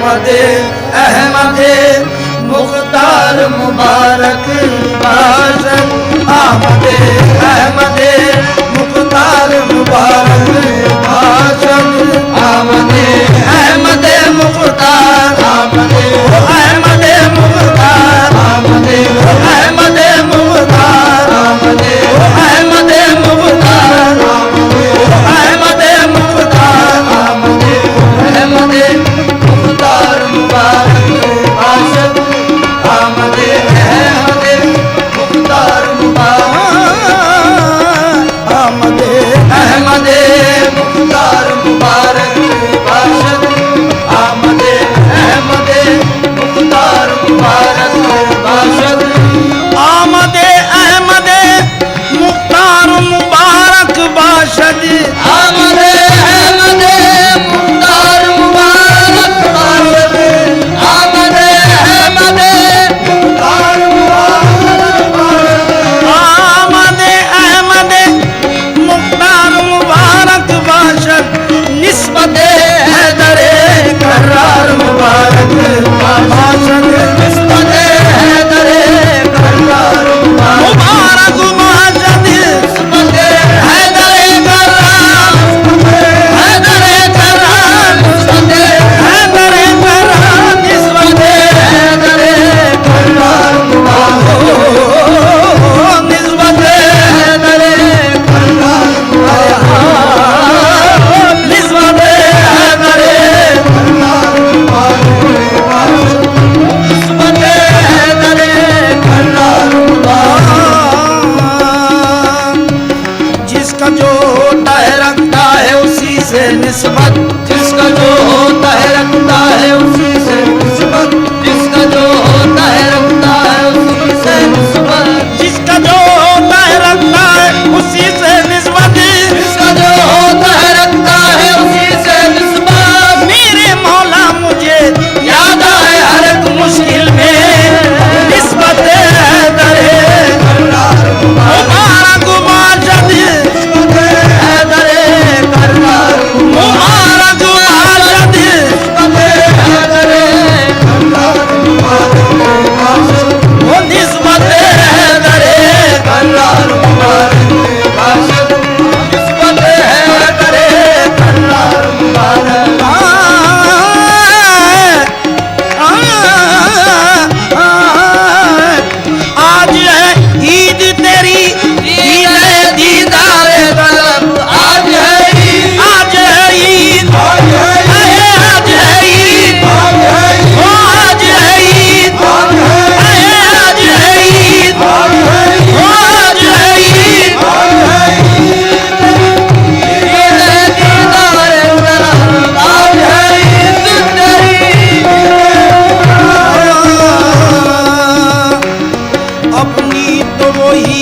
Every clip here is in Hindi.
आमदे अहमदे मुख्तार मुबारक बाशन आमदे अहमदे मुख्तार मुबारक बाशन आमदे अहमदे मुख्तार आमदे अहमदे मुख्तार आमदे अहमदे मुख्तार आमदे अहमदे मुख्तार आमदे अहमदे मुख्तार आमदे अहमदे मुख्तार मुबारक बाशन आमदे अहमदे मुख्तार मुबारक आमदे अहमदे मुख्तार मुबारक बाशन आमदे अहमदे मुख्तार मुबारक बाशन आमदे अहमदे मुख्तार मुबारक बाशद आमदे अहमदे मुख्तार मुबारक बाशद आमदे अहमदे मुख्तार मुबारक आमदे अहमदे मुख्तार मुबारक बाशद निस्बते हैदरे करार मुबारक बाशद निस्बते हैदरे करार मुबारक बाशद निस्बते हैदरे करार हैदरे करार निस्बते हैदरे करार निस्बते हैदरे करार मुबारक निस्बते हैदरे करार निस्बते हैदरे करार निस्बते हैदरे करार जिसका जो होता है रखता है उसी से निस्बत जिसका जो होता है रखता है उसी से निस्बत जिसका जो होता है रखता है उसी से निस्बत जिसका जो होता है रखता है उसी से निस्बत जिसका जो होता है रखता है उसी से निस्बत मेरे मौला मुझे याद आए हर एक मुश्किल में निस्बत हैदरे मुबारक बाशद हैदरे करार मुबारक बाशद हैदरे वो निस्बत हैदरे करार मुबारक बाशद निस्बत हैदरे करार मुबारक आज है ईद तेरी ईद है दीदार तलब आज है ईद आज है ईद आज है ईद आज है ईद आज है ईद आज है ईद अपनी तो वही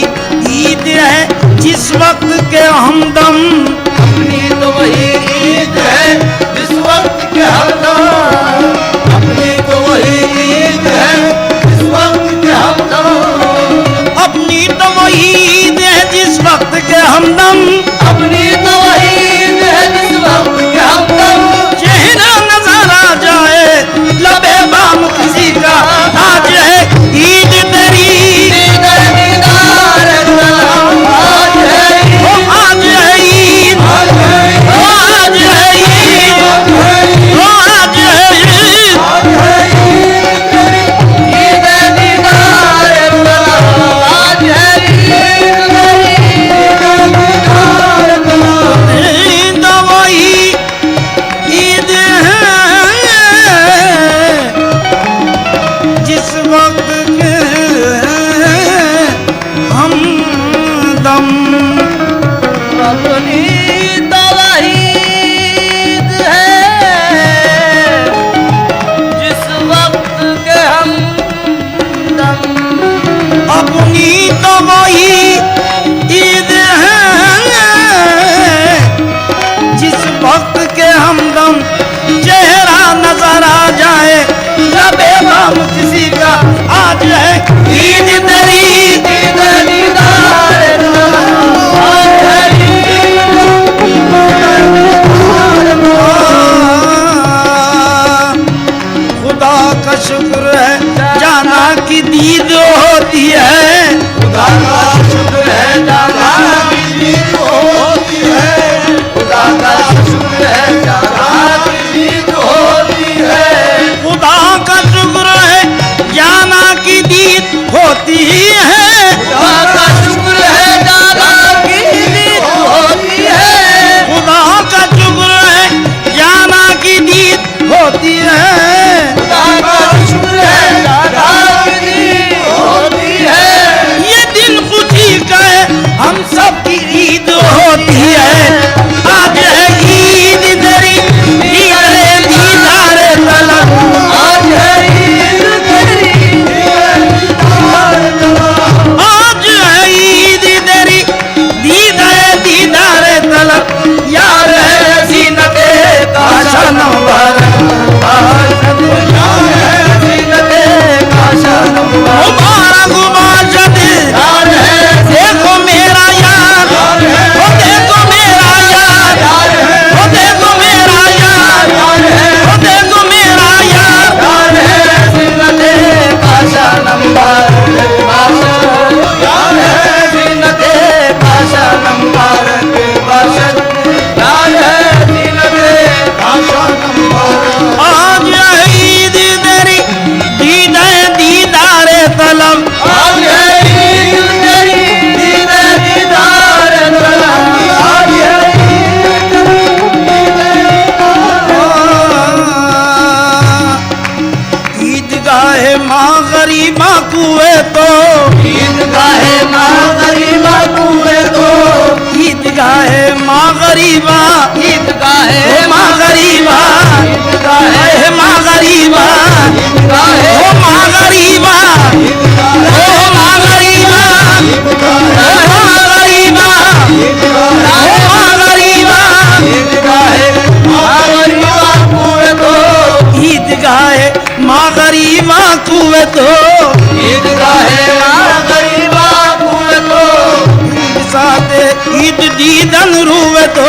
ईद है जिस वक्त के हमदम अपनी तो वही ईद है जिस वक्त के हमदम अपनी तो वही ईद है जिस वक्त के हमदम अपनी तो वही ईद है जिस वक्त के हमदम अपनी तो वही ईद है जिस वक्त के हमदम चेहरा नजर आ जाए लबे बाम किसी का आज है ईद तेरी ईद है दीदार तलब आज है ईद आज है ईद आज है ईद आज है ईद है दीदार तलब आज है ईद वही ईद है जिस वक्त के हमदम अपनी तो वही ईद है जिस वक्त के हमदम अपनी तो वही ईद है जिस वक्त के हमदम चेहरा नजर आ जाए लबे बाम किसी का आज है ईद तेरी ईद है दीदार आज है ईद गरीबा ईदगाह ओ माँ गरीबा ईदगाह माँ गरीबा ईदगाह ओ माँ गरीबा ओ माँ गरीबा ओ माँ गरीबा ओ माँ गरीबा ईदगाह माँ गरीबा कुए तो साथे ईद दीदन रुए तो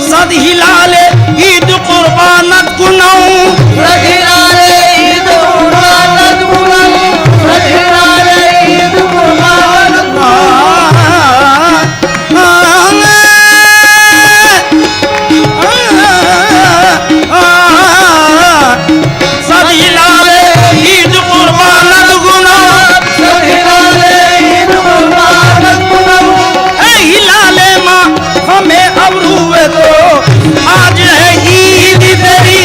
सद हिलाले ईद कुर्बानत कुनाऊं सद हिलाले ईद कुर्बानत कुनाऊं हिलाले माँ हमें अब रुए तो आज है ईद तेरी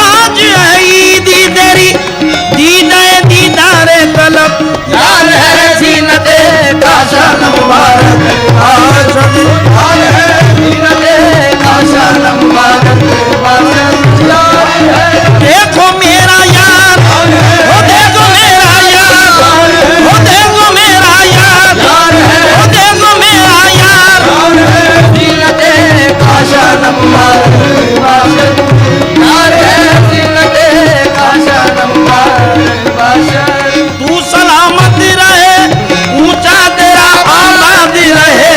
आज है ईद तेरी दीदाए दीदारे तलब यार है जीनते काशा मुबारक आशद देखो मेरा यार ओ देखो मेरा यार ओ देखो मेरा यार ओ देखो मेरा यार तू सलामत रहे ऊंचा तेरा आबाद रहे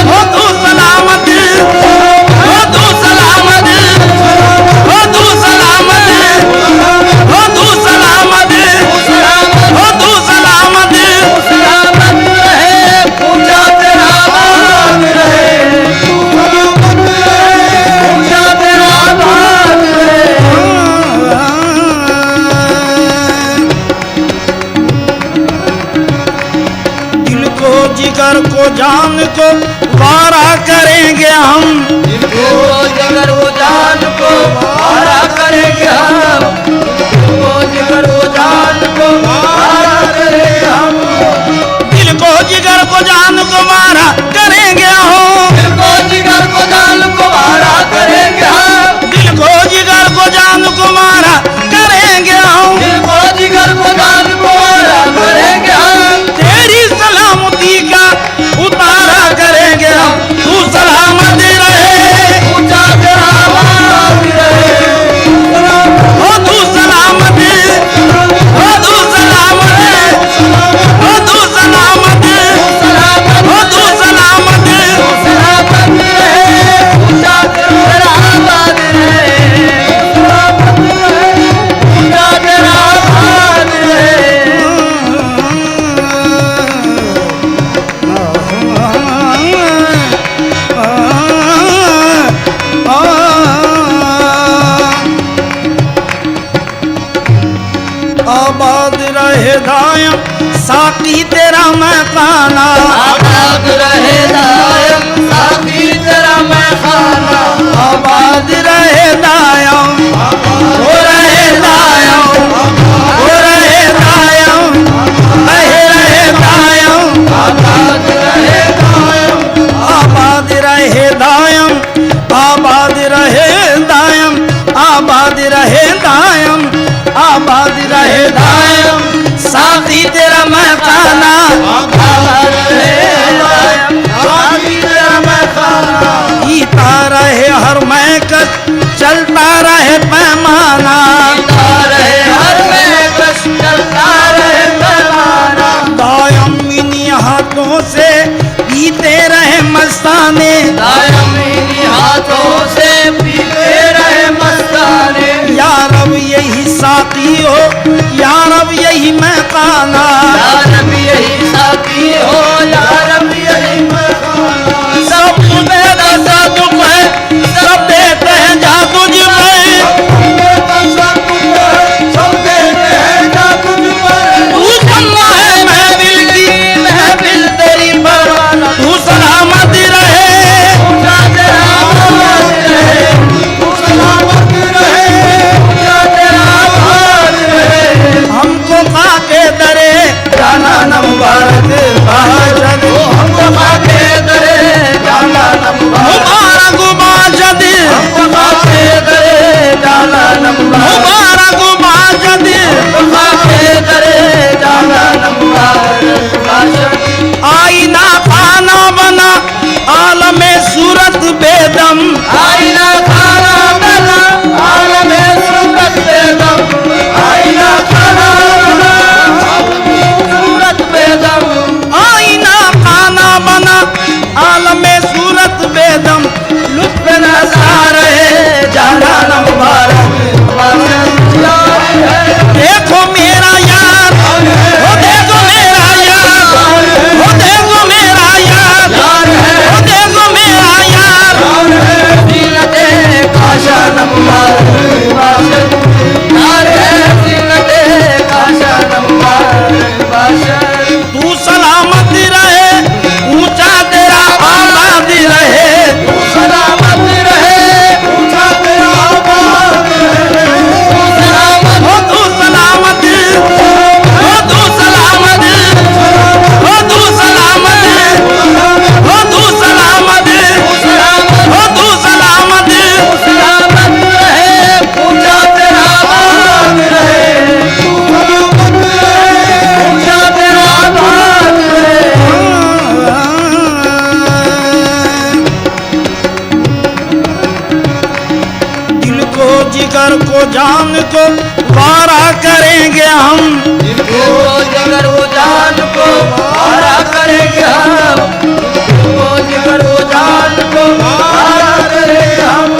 ओ तू सलामत ओ तू सलामत ओ तू सलामत ओ तू सलामत ओ तू सलामत दिल को जिगर को जान को वारा करेंगे हम दिल को जिगर को जान को वारा करेंगे हम दिल को जिगर को जान को वारा करेंगे हम तेरी सलामती का उतारा करेंगे हम तू सलामत रहे ओ तू सलामत ओ तू सलामत ओ तू सलामत ओ तू सलामत आबाद रहे दायम साकी तेरा महकाना आबाद रहे दायम साकी तेरा महकाना आबाद रहे दायम हो रहे दायम हो रहे दायम रहे दायम आबाद रहे दायम आबाद रहे दायम आबाद रहे दायम आबाद रहे दायम आबाद रहे दायम साथी तेरा महकाना आबाद रहे दायम साकी तेरा महकाना गीता रहे हर महकस चलता रहे पैमाना रहे हर महकस चलता रहे पैमाना दायम इन्हीं हाथों से पीते रहे मस्ताने दायम इन्हीं हाथों से पीते रहे मस्ताने या रब यही साथी हो या जिगर को जान को वारा करेंगे हम, जिनको जिगर को जान को वारा करेंगे हम, जिनको जिगर को जान को वारा करेंगे हम,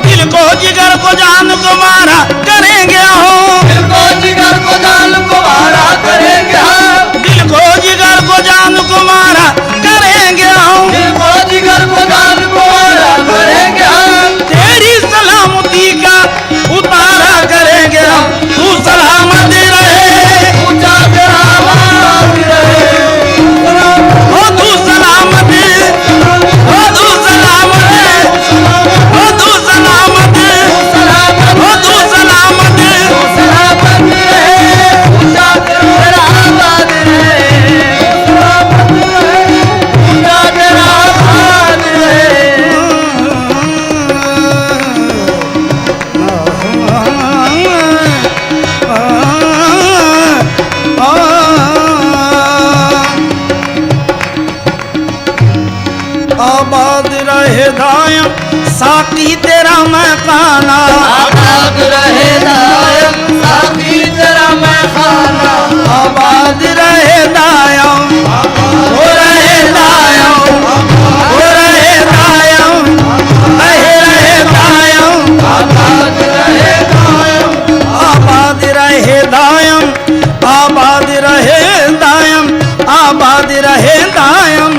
दिल को जिगर को जान को वारा करेंगे हम, दिल को जिगर को जान को वारा करेंगे हम, दिल को जिगर को जान को वारा करेंगे हम, दिल को जिगर को जान को वारा करेंगे हम, तेरी सलामती का उतारा करेंगे हम, तू सलामत रहे, ऊंचा तेरा नाम रहे, ओ तू सलामत, ओ तू सलामत, ओ तू सलामत, ओ तू सलामत, सलामत रहे, ऊंचा तेरा आबाद रहे, ऊंचा तेरा आबाद रहे। आबाद रहे दायम साकी तेरा महकाना, आबाद रहे दायम साकी तेरा महखाना, आबाद रहे दायम, हो रहे दायम, हो रहे दायम, रहे दायम, आबाद रहे दायम, आबाद रहे दायम, आबाद रहे दायम, आबाद रहे दायम,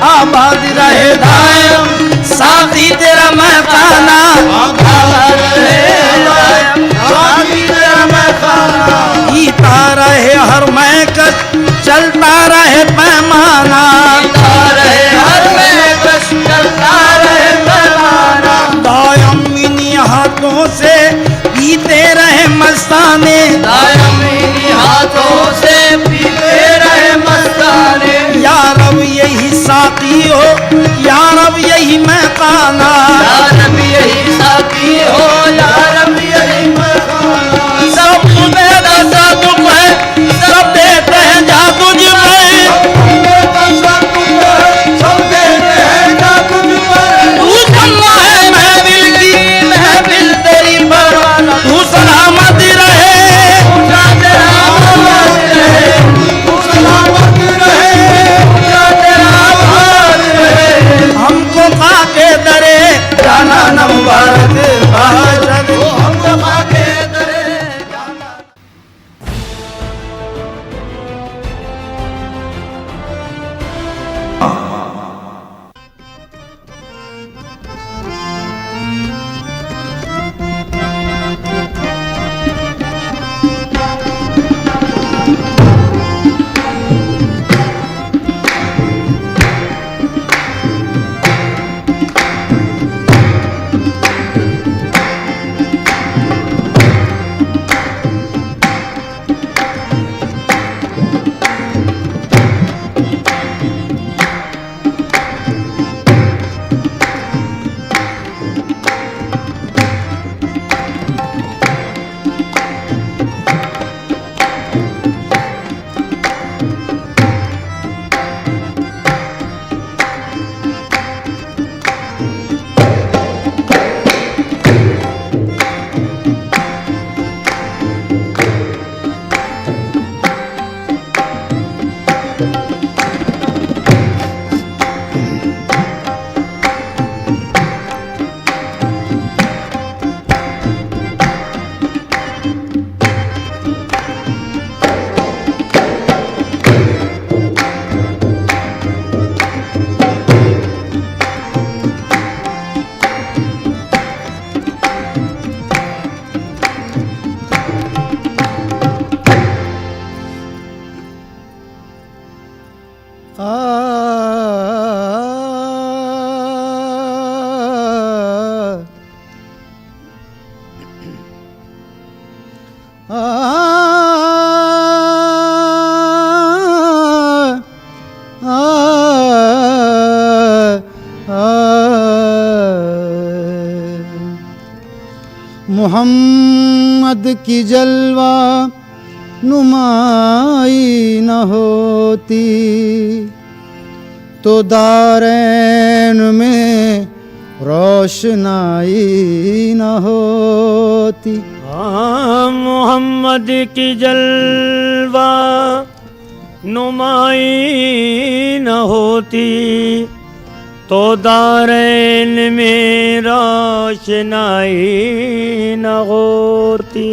आबाद रहे दायम, साथी तेरा महकाना, आबाद रहे दायम साकी तेरा महखाना, जीता रहे हर महकस, चलता रहे पैमाना, चलता रहे हर महकस, चलता रहे पैमाना, दायम इन्हीं हाथों से पीते रहे मस्ताने, दायम इन्हीं हाथों से पीते रहे मस्ताने, या रब यही साथी हो, या रब यही महकाना, या रब यही साथी हो, या रब यही महखाना, सब तुम्हें दसा दुख है, सब देते हैं जा तुझ में, सब देते हैं जा तुझ पर, तू सन्ना है महफिल की, महफिल तेरी परवाना, तू सलामत रहे, ऊंचा तेरा आबाद रहे, तू सलामत रहे, ऊंचा तेरा आबाद रहे, हमको पाके दरे जाना न मुबारक बाजद, ओ हमको पाके दरे जाना। मोहम्मद की जलवा नुमाई न होती तो दारैन में रोशनाई न होती। हाँ मोहम्मद की जलवा नुमाई न होती तो दारैन में रोशनाई न होती।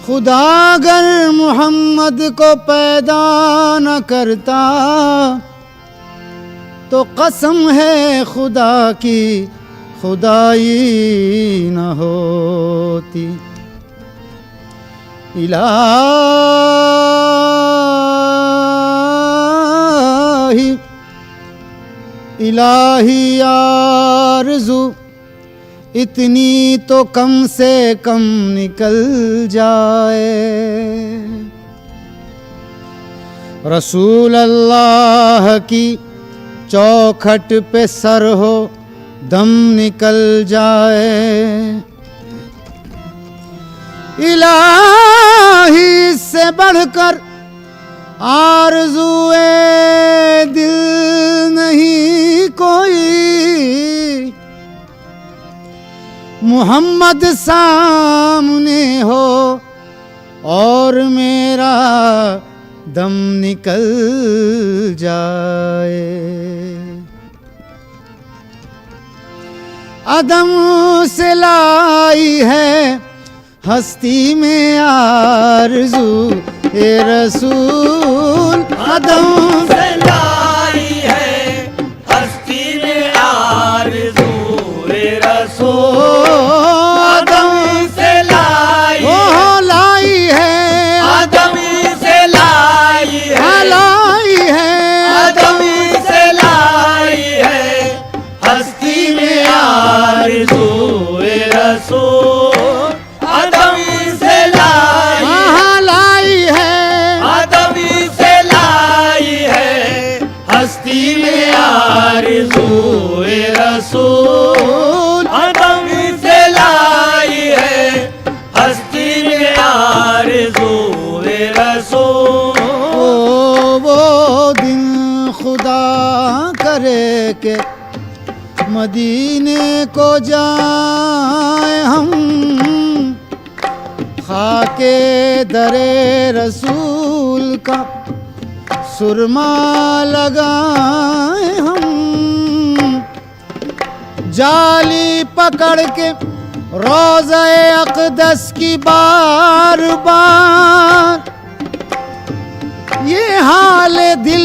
खुदा अगर मोहम्मद को पैदा न करता तो कसम है खुदा की खुदाई न होती। इलाही इलाही आरज़ू इतनी तो कम से कम निकल जाए। रसूल अल्लाह की चौखट पे सर हो दम निकल जाए। इलाही से बढ़कर आरज़ुए दिल नहीं कोई। मोहम्मद सामने हो और मेरा दम निकल जाए। अदम से लाई है हस्ती में आरज़ू ए रसूल। अदम से लाई है हस्ती में आरज़ू ए रसूल। आदम से लाई लाई है। आदम से लाई है। लाई है। आदम से लाई है हस्ती में आरज़ू ए रसूल। आदम से लाई लाई है। आदम से लाई है हस्ती में आरज़ू ए रसूल। आदम से लाई है हस्ती में आरज़ू ए रसूल। वो दिन खुदा करे के मदीने को जाए हम। खाके दरे रसूल का सुरमा लगाए हम। जाली पकड़ के रोज़े अक़दस की बार बार ये हाल दिल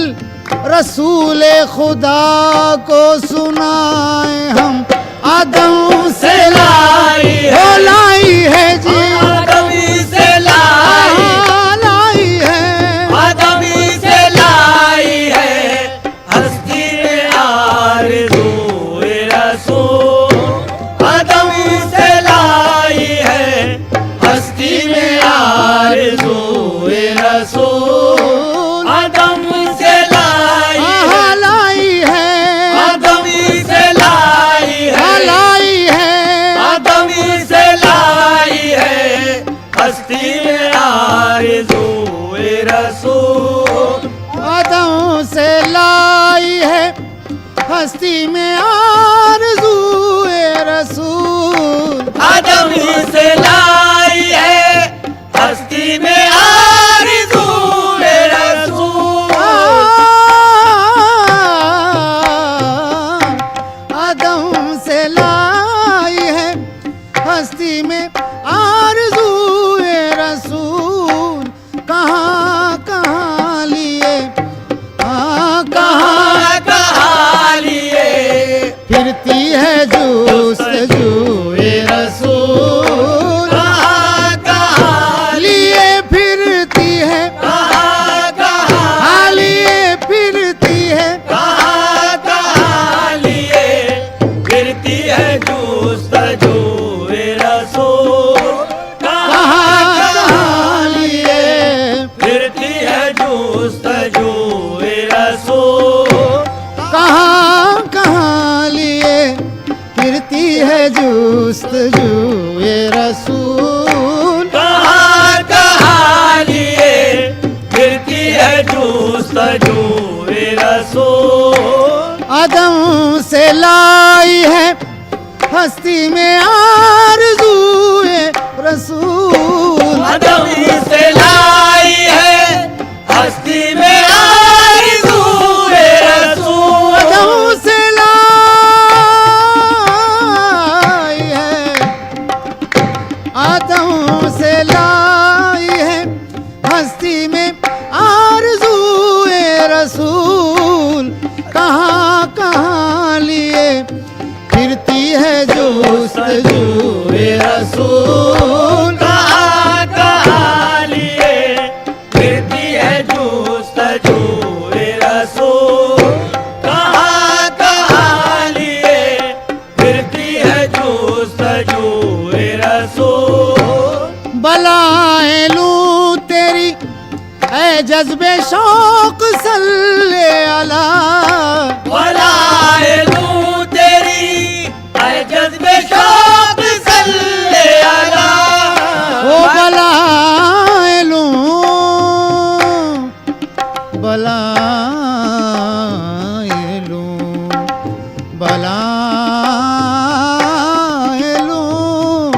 रसूल खुदा को सुनाए हम। आदम से लाई है जी। आदम से लाई लाई है। आदम से लाई है हस्ती में आरज़ू ए रसूल। आदम से लाई है हस्ती में आरज़ू ए रसूल। आदम से लाई लाई है। आदम से लाई है। लाई है। आदम से लाई है हस्ती में आरज़ू ए रसूल। आदम से लाई है हस्ती में आरज़ू ए रसूल। आदम से लाई है हस्ती में आरज़ू ए रसूल। आदम से लाई है हस्ती में आरज़ू ए रसूल। कहाँ कहाँ लिए कहाँ कहाँ लिए फिरती है जुस्तजू ए रसूल। कहाँ लिए फिरती है। कहाँ लिए फिरती है। कहाँ लिए फिरती है जुस्तजू ए रसूल। कहाँ लिए फिरती है जुस्तजू ए रसूल। कहाँ लिए फिरती है जुस्तजू ए रसूल। कहाँ लिए फिरती है जुस्तजू जुए रसूल। आदम से लाई है हस्ती में आरज़ूए रसूल। आदम से लाई है हस्ती में आरज़ूए रसूल। आदम से लाई है, आदम से लाई है हस्ती में आरज़ूए रसूल। कहाँ कहाँ लिए फिरती है जुस्तजूए रसूल। कहाँ कहाँ लिए फिरती है जुस्तजूए रसूल। कहाँ कहाँ लिए फिरती है जुस्तजूए रसूल। बलाएं लूं तेरी ऐ जज्बे शौक सल्ले अला। बलाए लूं तेरी ऐ जज्बे शौक सल्ले अला। ओ बलाएं लूं, बलाएं लूं, बलाएं लूं,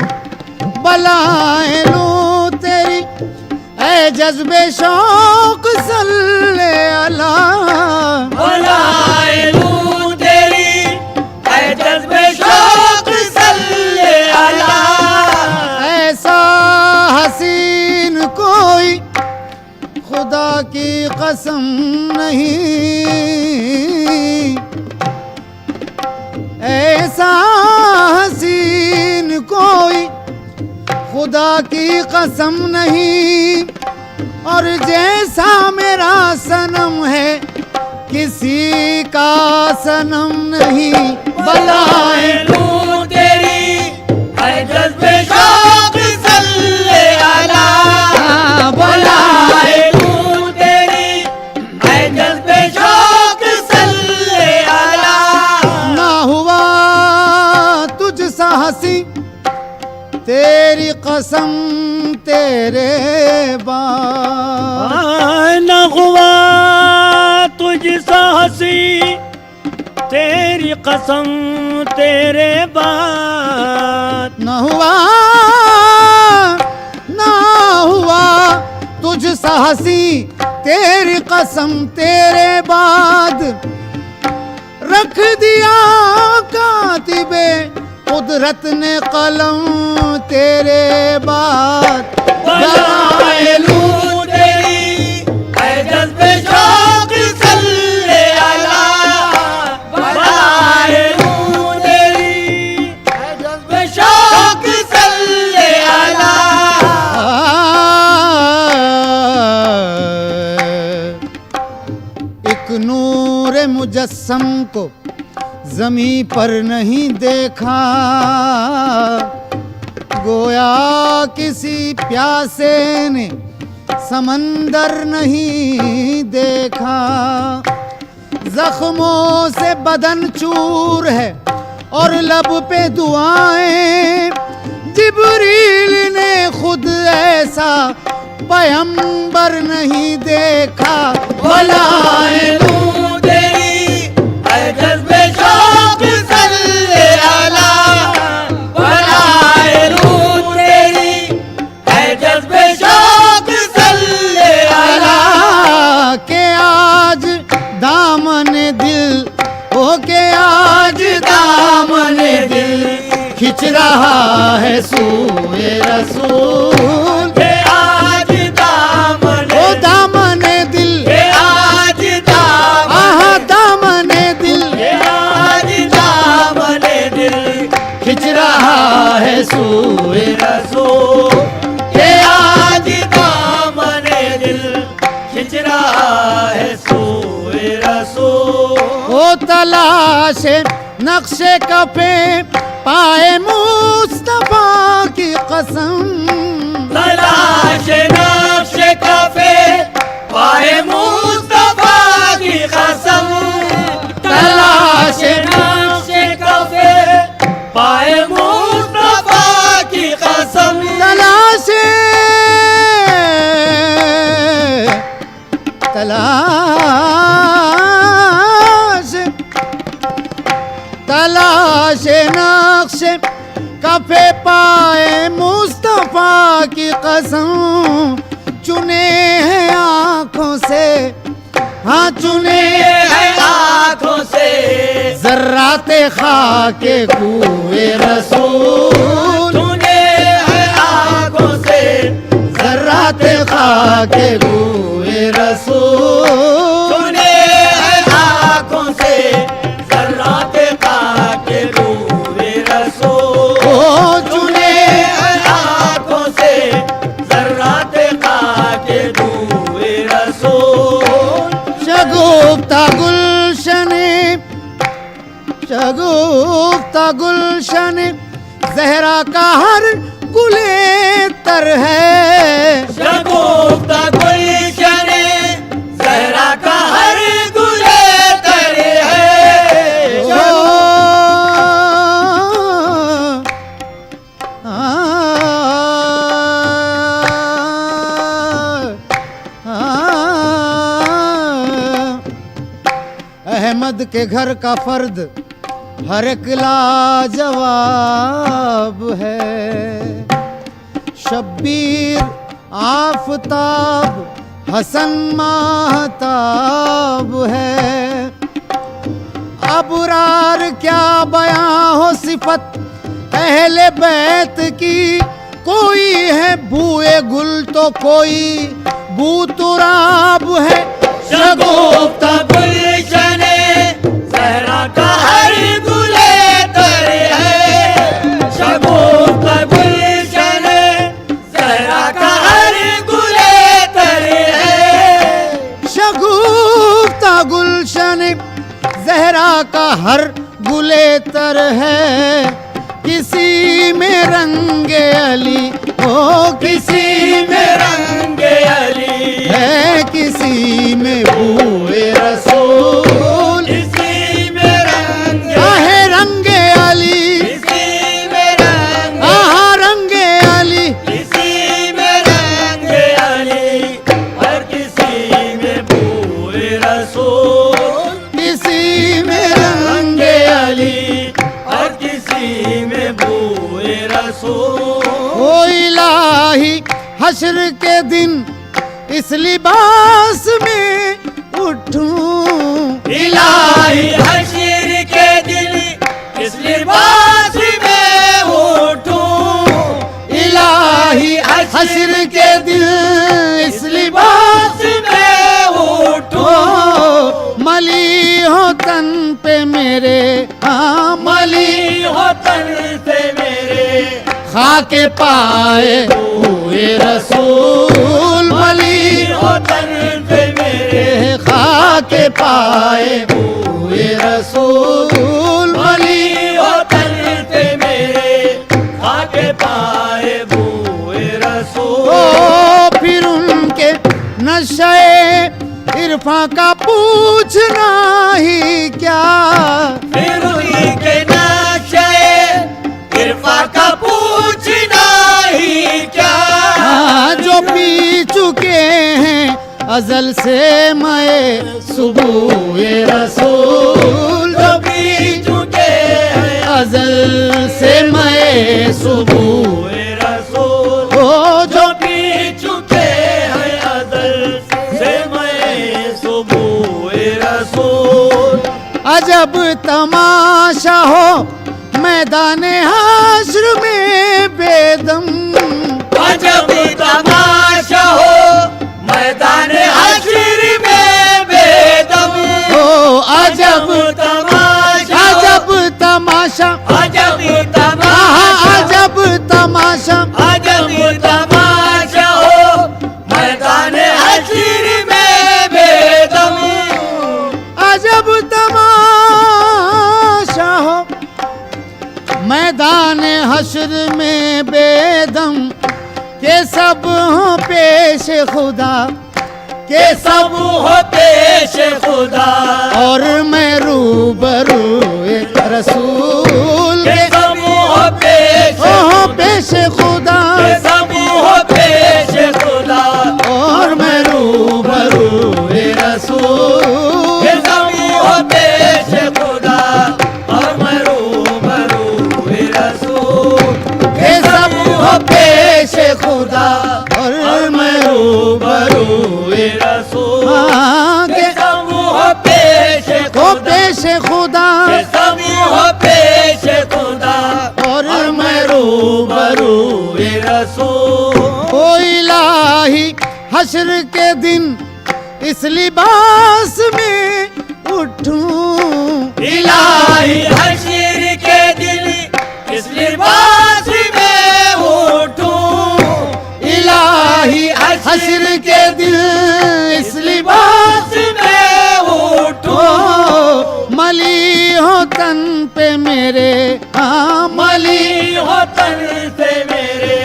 बलाएं लूं तेरी ऐ जज्बे शौक सल्ले अला। बलाए लूं तेरी ऐ जज्बे शौक सल्ले अला। ऐसा हसीन कोई खुदा की कसम नहीं, ऐसा हसीन कोई खुदा की कसम नहीं। और जैसा मेरा सनम है किसी का सनम नहीं। बलाए लूं तेरी ऐ जज्बे शौक सल्ले अला। बलाए लूं तेरी ऐ जज्बे शौक सल्ले अला। ना हुआ तुझ सा हंसी तेरी कसम तेरे बाद। न हुआ तुझसा हंसी तेरी कसम तेरे बाद। न हुआ, ना हुआ तुझ सा हंसी तेरी कसम तेरे बाद। रख दिया कातिबे कुदरत ने कलम तेरे बाद। बलाए लूं तेरी ऐ जज्बे शौक सल्ले अला। बलाए लूं तेरी ऐ जज्बे शौक सल्ले अला। एक नूर मुजस्सम को ज़मीं पर नहीं देखा, गोया किसी प्यासे ने समंदर नहीं देखा। जख्मों से बदन चूर है और लब पे दुआएं। जिब्रील ने खुद ऐसा पैगंबर नहीं देखा। बलाए लूं तेरी ऐ जज्बे शौक सल्ले अला। बलाए लूं तेरी ऐ जज्बे शौक सल्ले अला। के आज दामन दिल, ओ के आज दामन दिल खिंच रहा है सूए रसूल। के आज दामन ओ दामन दिल, के आज दामन आहा दामन दिल के आज दामन दिल खिंच रहा है सूए रसूल। के आज दामन दिल खिंच रहा है सूए रसूल। ओ तलाश नक्शे कफे पाए मुस्तफा की कसम। तलाश नक्शे कफे पाए मुस्तफा की कसम। तलाश नक्शे कफे पाए मुस्तफा की कसम। तलाश तलाश नक्श कफे पाए मुस्तफा की कसम, चुने हैं आंखों से, हाँ चुने है आँखों से जर्राते खाके कुए रसूल, तूने है आँखों से जर्राते खाके कुए रसूल, तूने है आँखों से ज़र्राते खाके रूए रसूल, ओ चुने है आँखों से ज़र्राते खाके रूए रसूल। शगुफ्ता गुलशने, शगुफ्ता गुलशने ज़हरा का हर गुले तर है, शगुफ्ता गुलशने ज़हरा का हर गुले तर है, अहमद के घर का फर्द हर एक लाजवाब है, शब्बीर आफताब हसन महताब है, अबरार क्या बयां हो सिफत अहले बैत की, कोई है बूए गुल तो कोई बू तुराब है, शगुफ्ता गुलशने ज़हरा का हर गुले तर है, शगुफ्ता गुलशने ज़हरा का हर गुले तर है, शगुफ्ता गुलशन ज़हरा का हर गुले तर है, किसी में रंगे अली ओ किसी में रंगे अली है, किसी में बूए रसूल, इसी में रंगे आहे रंगे अली, इसी में रंगे आहा रंगे अली, किसी में रंगे अली और किसी में बूए रसूल, किसी में रंगे अली, और किसी में बूए रसूल। ओ इलाही हश्र के दिन इस लिबास में उठूं, इलाही हश्र के दिन इस लिबास में उठूं, इलाही हश्र के दिन इस लिबास में उठूं, मली हो तन पे मेरे, हाँ मली हो तन से मेरे खाके पाए हुए रसूल, मली हो तन से मेरे खाके पाए हुए रसूल, मली हो तन से मेरे खाके पाए बूए रसूल। ओ फिर उनके नशे इरफा का पूछना ही क्या, फिर उनके नशे इरफा का पूछना ही क्या, हाँ, जो पी चुके हैं अजल से मैं सुबूए रसूल, जो पी चुके हैं अजल से मैं सुबूए बूए रसूल, ओ जो पी चुके हैं अज़ल से मैं सुबूए रसूल। अजब तमाशा हो मैदान हाश्र में बेदम, अजब तमाशा हो मैदान हश्र में बेदम, ओ अजब तमाशा अजब तमाशा, अजब आहा तमाशा अजब तमाशा, अजब तमाशा हो मैदान हश्र में बेदम, अजब तमाशा हो मैदान हश्र में बेदम, के सब हो पेश खुदा, के सब हो पेश खुदा, और मैं रूबरू एक रसूल के के, सब हो पेश ओहो पेश खुदा, के सब हो पेश खुदा, और मैं रूबरू एक हाँ, के के समूह पेश को खुदा, पेश खुदा के समूह पेश खुदा, और मैं मैं रूबरू रसूल। ओ इलाही हश्र के दिन इस लिबास में उठूं। इलाही हश्र के दिन इस लिबास में उठूं। इलाही हश्र के दिन इस लिबास में उठूं। ओ मली हो तन पे मेरे, हाँ मली हो तन से मेरे,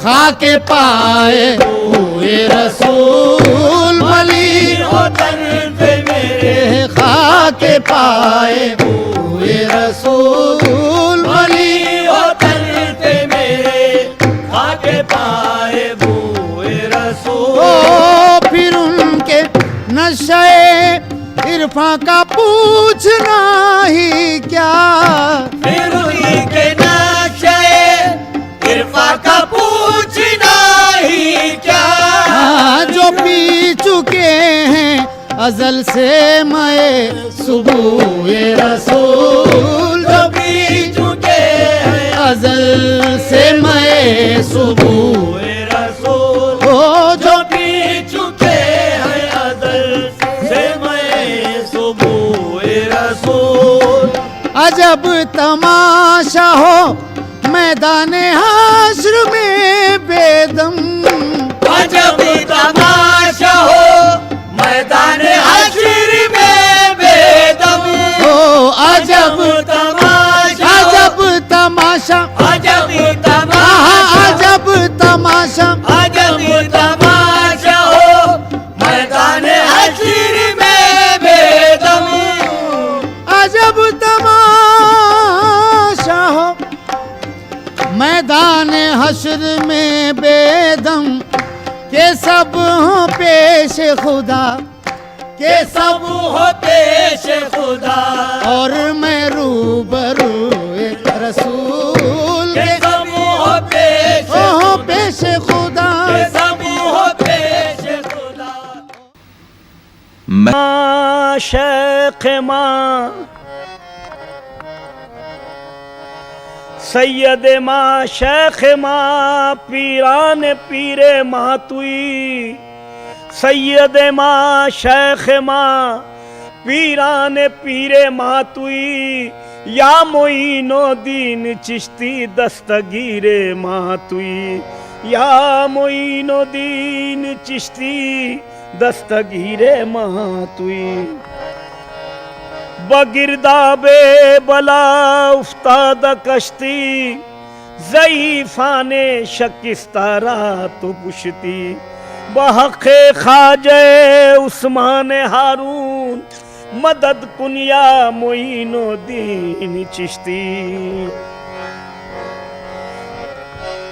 खाके पाए हुए रसूल। मली हो तन से मेरे, खाके पाए हुए रसूल। मली हो तन से मेरे, खाके पाए हुए रसूल। ओ फिर उनके नशे इरफा का पूछना ही क्या। फिर उनके नशे इरफा का पूछना ही क्या। हाँ, जो पी चुके हैं अजल से मैं सुबह रसूल। जो पी चुके हैं अजल से मैं सुबह रसूल। ओ जो पी चुके हैं अज़ल से मैं सुबह रसूल। अजब तमाशा हो मैदान हाश्र में बेदम। अजब तमाशा हो मैदान हश्र में बेदम। ओ अजब तमाशा, अजब तमाशा, अजब आहा तमाशा, अजब तमाशा। अजब तमाशा हो मैदान हश्र में बेदम। अजब तमाशा हो मैदान हश्र में बेदम। के सब हो पेश खुदा, के सब हो पेश खुदा, और मैं रूबरू एक रसूल। के के समूह पेश, ओ पेश खुदा। के समूह पेश खुदा। माँ शेख माँ सैयद माँ शेख माँ पीरान पीरे मातुई। सैयद माँ शेख माँ पीरान पीरे मातुई। या मोइनो दीन चिश्ती दस्तगीरे मातुई। या मोइनो दीन चिश्ती दस्तगीरे मातुई। बगिरदाबे बला उफ्ताद कश्ती। ज़ईफ़ाने शकिस्तारा तो पुश्ती। बहक़े ख़ाजे उस्मान हारून। मदद कुनिया मोइनो दीन चिश्ती।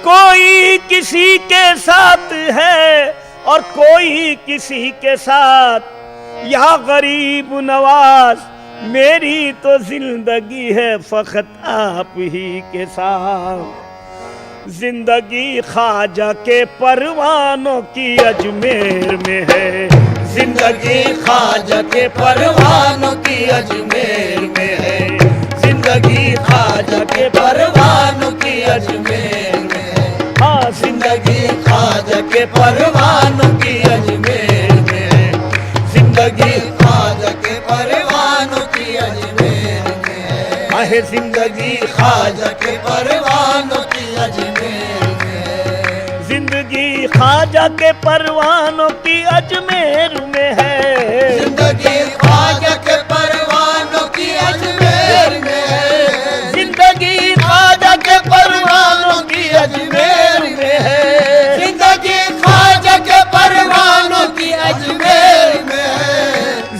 कोई किसी के साथ है और कोई किसी के साथ। या गरीब नवाज मेरी तो जिंदगी है फ़क़त आप ही के साथ। जिंदगी ख्वाजा के परवानों की अजमेर में है। जिंदगी ख्वाजा के परवानों की अजमेर में है। जिंदगी ख्वाजा के परवानों की अजमेर में है। हाँ जिंदगी ख्वाजा के परवानों की अजमेर में है। जिंदगी ख्वाजा के परवानों की अजमेर में है। आहे जिंदगी ख्वाजा के परवानों की अजमेर में है। जिंदगी ख्वाजा के परवानों की अजमेर में है। जिंदगी ख्वाजा के परवानों की अजमेर में है। जिंदगी ख्वाजा के परवानों की अजमेर में है। जिंदगी ख्वाजा के परवानों की अजमेर में है।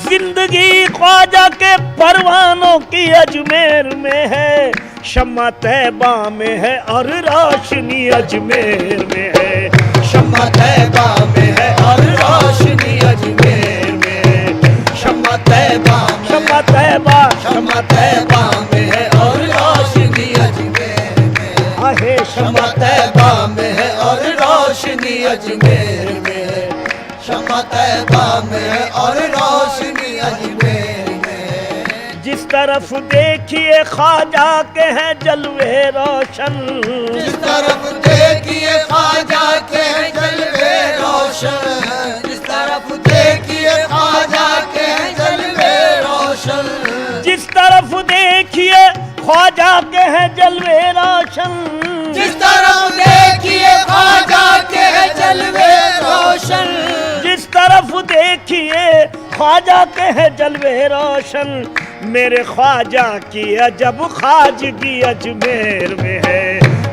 जिंदगी ख्वाजा के परवानों की अजमेर में है। शम्मा तैबा में है और रोशनी अजमेर में है। शम्मा तैबा में है और रोशनी अजमेर में है। शम्मा तैबा में, शम्मा तैबा, शम्मा तैबा में है और रोशनी अजमेर में है। आहे शम्मा तैबा में है और रोशनी अजमेर में है। शम्मा तैबा में है तरफ देखिए ख्वाजा के हैं जलवे रोशन, जिस तरफ देखिए ख्वाजा के हैं जलवे रोशन, जिस तरफ देखिए ख्वाजा के हैं जलवे रोशन, जिस तरफ देखिए ख्वाजा के हैं जलवे रोशन, जिस तरफ देखिए ख्वाजा के हैं जलवे रोशन, जिस तरफ देखिए ख्वाजा के हैं जलवे रोशन। मेरे ख्वाजा की अजब ख्वाजगी अजमेर में है,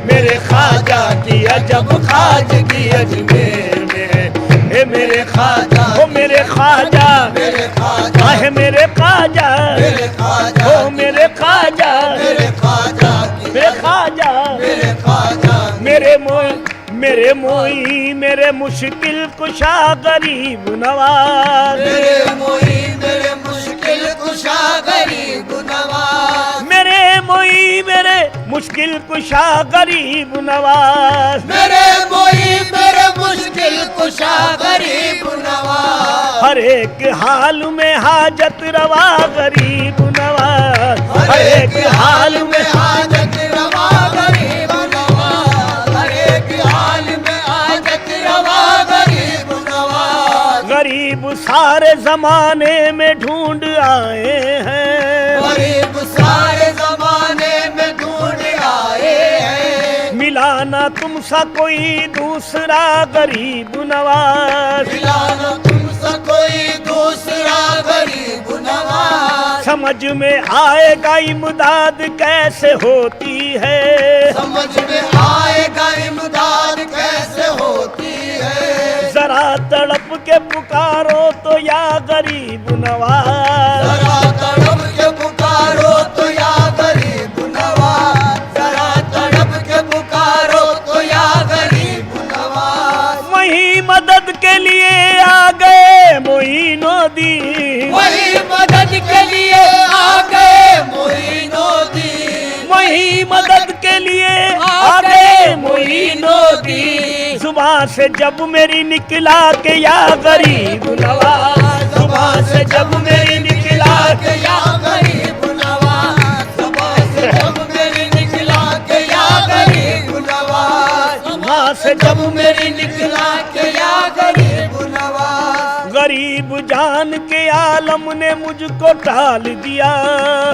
मेरे ख्वाजा की अजब ख्वाजगी अजमेर में है। हे मेरे ख्वाजा, ओ मेरे ख्वाजा, मेरे ख्वाजा, है मेरे ख्वाजा, मेरे ख्वाजा, ओ मेरे ख्वाजा, मेरे ख्वाजा, मेरे ख्वाजा, मेरे ख्वाजा, मेरे मोई, मेरे मुश्किल कुशा गरीब नवाज, मेरे मोई, मेरे मुश्किल कुशा गरीब नवाज, मेरे मोई, मेरे मुश्किल कुशा गरीब नवाज, मेरे मोई, मेरे मुश्किल कुशा गरीब नवाज, हर एक हाल में हाजत रवा गरीब नवाज, हर एक हाल में हाजत रवा गरीब नवाज, हर एक हाल में हाजत रवा गरीब नवाज, गरीब सारे जमाने में ढूंढ आए हैं, गरीब सारे जमाने में ढूंढ आए हैं, मिला ना तुमसा कोई दूसरा गरीब नवाज, मिला न तुमसे कोई दूसरा गरीब नवाज, समझ में आएगा इमदाद कैसे होती है, समझ में आएगा इमदाद कैसे होती है, जरा तड़प के पुकारो तो या गरीब नवाज, जरा तड़प के पुकारो तो या गरीब नवाज, जरा तड़प के पुकारो तो या गरीब नवाज, वही मदद के लिए आ गए मोइनुद्दीन, वही मदद के लिए आ गए मोइनुद्दीन, वही मदद के लिए आ गए मोइनुद्दीन। जुबान से जब मेरी निकला के या गरीब नवाज, जुबान से जब मेरी निकला के या गरीब नवाज, जुबान से जब मेरी निकला के या गरीब नवाज, जुबान से जब मेरी निकला के या गरीब नवाज, गरीब जान के आलम ने मुझको टाल दिया,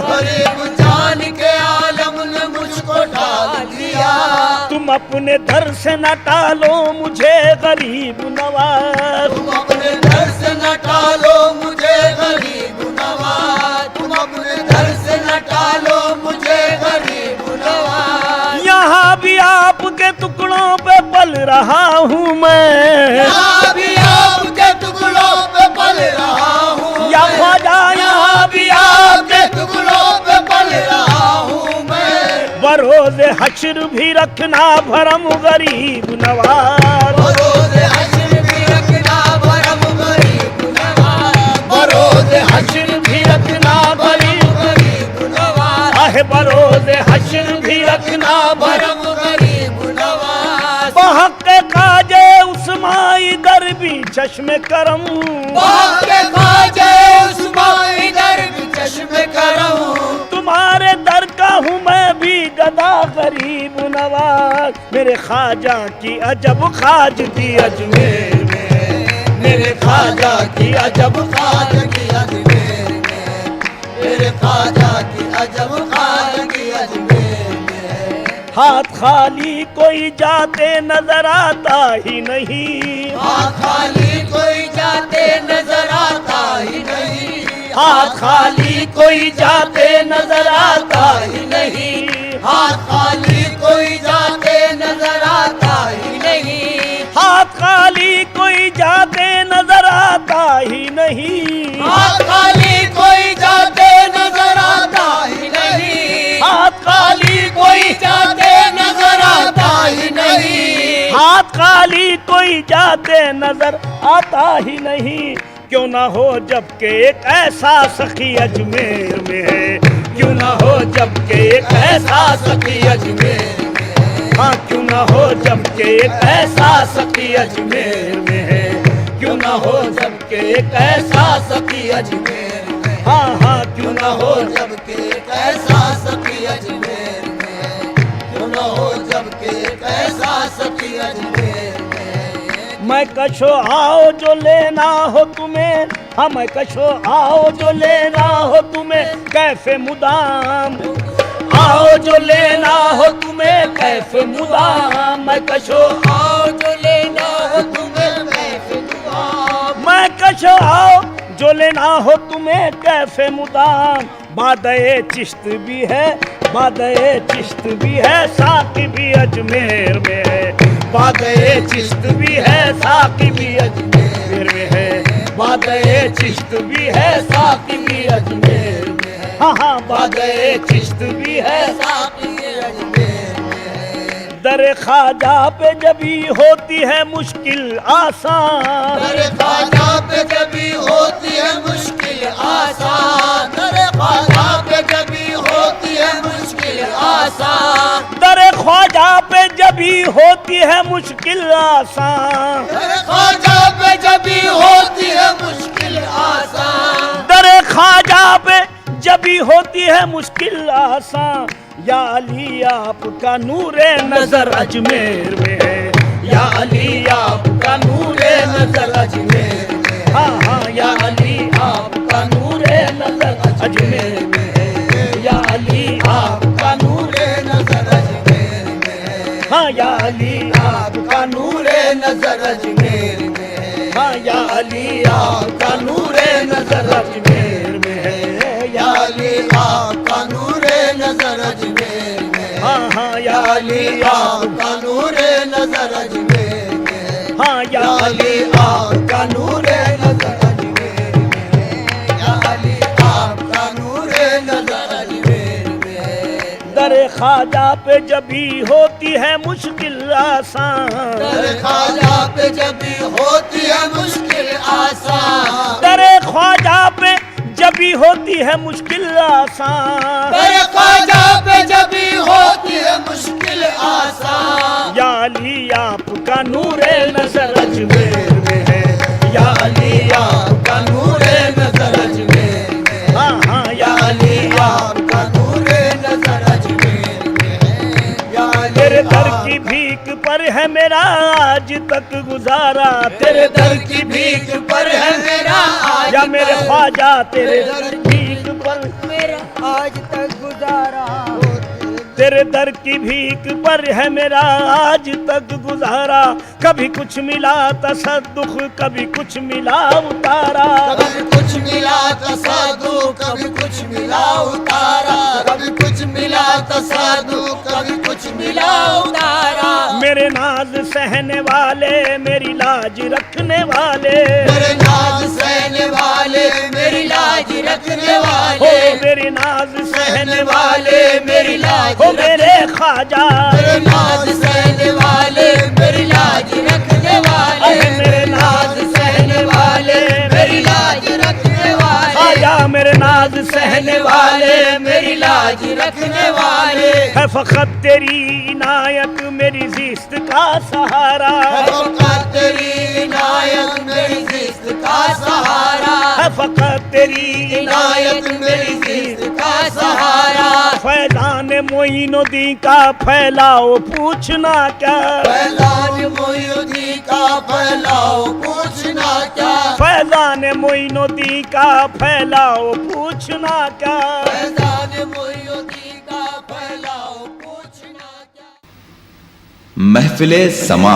गरीब जान के आलम ने मुझको डाल दिया, तुम अपने दर से न टालो मुझे गरीब नवाज, तुम अपने दर से न टालो मुझे गरीब नवाज, तुम अपने दर से न टालो मुझे गरीब नवाज, यहाँ भी आपके टुकड़ों पे पल रहा हूँ मैं, यहाँ भी आपके टुकड़ों पे पल रहा हूँ या मैं, ख्वाजा यहाँ भी आपके टुकड़ों पे पल रहा हूँ मैं, बरोज़े हश्र भी रखना भरम गरीब नवाज, बरोज़े हश्र भी रखना भरम गरीब नवाज, बरोज़े हश्र भी रखना गरीब नवाज, आहे बरोज़े हश्र भी रखना भरम गरीब नवाज, बहक काजे उस्माई दर भी चश्मे करम, बाप के ख्वाजे उस्मान इधर भी चश्मे करम, तुम्हारे दर का हूँ मैं भी गदा गरीब नवाज, मेरे ख्वाजा की अजब ख्वाजगी अजमेर में, मेरे ख्वाजा की अजब ख्वाजगी अजमेर में, मेरे ख्वाजा की अजब ख्वाजगी अजमेर में, हाथ खाली कोई जाते नजर आता ही नहीं, हाथ खाली कोई जाते नजर आता ही नहीं, हाथ खाली कोई जाते नजर आता ही नहीं, हाथ खाली कोई जाते नजर आता ही नहीं, हाथ खाली कोई जाते नजर आता ही नहीं, हाथ खाली कोई जाते नजर आता ही नहीं, हाथ खाली कोई जाते नजर आता ही नहीं, हाथ खाली कोई जाते नजर आता ही नहीं। क्यों ना हो जबकि एक ऐसा सखी अजमेर में है, क्यों ना हो जबकि एक ऐसा सखी अजमेर में है, हाँ क्यों ना हो जबकि एक ऐसा सखी अजमेर में है, क्यों ना हो जबकि एक ऐसा सखी अजमेर में है। हाँ हाँ क्यों न हो जबकि कैसा सखी अजमेर में है, क्यों न हो जबकि कैसा सखी अजमेर में है। मैं कशो आओ जो लेना हो तुम्हें, हाँ मैं कशो आओ जो लेना हो तुम्हें कैफे मुदाम, आओ जो लेना हो तुम्हें कैफे मुदाम, मैं कशो आओ जो लेना हो तुम्हें कैफे मुदाम, मैं कशो आओ जो लेना हो तुम्हें कैफे मुदाम। बादए चिश्त भी है, बादए चिश्त भी है, साकी भी अजमेर में है, बादए चिश्त भी है, साकी भी अजमेर में है, बादए चिश्त भी है, साकी भी अजमेर में है, हाँ हाँ बादए चिश्त भी है, साकी अजमेर में है। दर ख्वाजा पे जबी होती है मुश्किल आसान, दर ख्वाजा पे जबी होती है मुश्किल आसान, दर ख्वाजा पे जबी होती है मुश्किल आसान, दर ख्वाजा पे जबी होती है मुश्किल आसान, दर ख्वाजा पे जबी होती है मुश्किल आसान, दर ख्वाजा पे जबी होती है मुश्किल आसान। या अली आपका नूरे नजर अजमेर में है, या अली आपका नूरे नजर अजमेर में है, हाँ हाँ या अली आपका नूरे नजर अजमेर में है, या अली आपका नूरे नजर अजमेर में है, हाँ या अली आपका नूरे नजर अजमेर में है, हाँ या अली आपका नूरे नजर अजमेर में है, या अली आपका नूरे नजर अजमेर में, हाँ हाँ या अली आपका नूरे नजर अजमेर में, हाँ या अली आपका नूरे नजर अजमेर में, या अली आपका नूरे नजर अजमेर में। दर ख्वाजा पे जबी होती है मुश्किल आसान, दर ख्वाजा पे जबी होती है मुश्किल आसान, दर ख्वाजा पे जबी होती है मुश्किल आसान, दर ख्वाजा पे जबी होती है मुश्किल आसान। या अली आपका नूरे नजर अजमेर में है, या अली आपका नूरे नजर अजमेर में, हाँ हाँ या अली आपका नूरे नजर अजमेर में, या तेरे दर की भीख पर है मेरा आज तक गुजारा, तेरे दर की भीख पर है मेरा आज या मेरे तक, ख्वाजा तेरे दर की भीख पर मेरा आज तक गुजारा, तेरे दर की भीख पर है मेरा आज तक गुजारा। कभी कुछ मिला तसद्दुख, कभी कुछ मिला उतारा, कभी कुछ मिला तसादु, कभी कुछ मिला उतारा, कभी कुछ मिला तसादु, कभी कुछ मिला उतारा। मेरे नाज सहने वाले, मेरी लाज रखने वाले, मेरे नाज सहने वाले, मेरी लाज रखने हो वाले, मेरी नाज सहने वाले, मेरी लाज हो मेरे ख्वाजा, मेरे नाज सहने वाले, मेरी लाज रखने वाले, अरे मेरे नाज सहने वाले, मेरी लाज रखने वाले, ख्वाजा मेरे नाज सहने वाले, मेरी लाज रखने वाले। है फकत तेरी इनायत मेरी जिस्त का सहारा, फकत तेरी इनायत मेरी जिस्त का सहारा, है फकत तेरी इनायत मेरी जिस्त का सहारा। फैजान मोइनुद्दीन का फैलाओ पूछना क्या, फैजान मोइनुद्दीन का फैलाओ पूछना क्या, फैजान मोइनुद्दीन का फैलाओ पूछना क्या, फैजान मोइनुद्दीन का फैलाओ पूछना क्या। महफिले समा